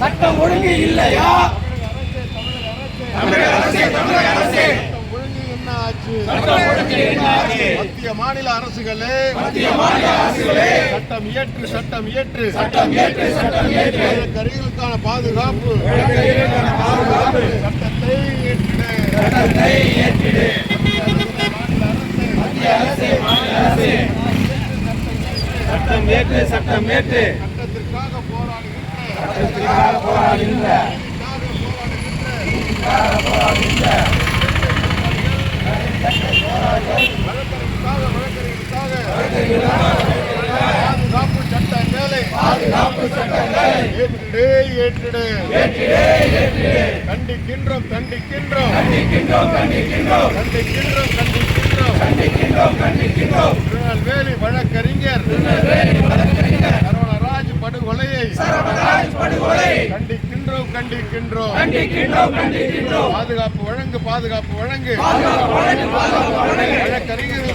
சட்டம் ஒழுங்கு இல்லையா? தமிழக அரசே ஒழுங்கு என்ன ஆச்சு? சட்டம் ஒழுங்கு என்ன ஆச்சு? மத்திய மாநில அரசுகளே சட்டம் இயற்று வழக்கறிஞர்களுக்கான பாதுகாப்பு சட்டத்தை இயற்றிடு. சட்டம் ஏற்று சட்டத்திற்காக பாதுகாப்பு சட்டங்களை ஏற்றிடு. கண்டிக்கின்றோம் திருநெல்வேலி வழக்கறிஞர் சரவணராஜ் படுகொலையை கண்டிக்கின்றோம். பாதுகாப்பு வழங்கு வழக்கறிஞர்கள்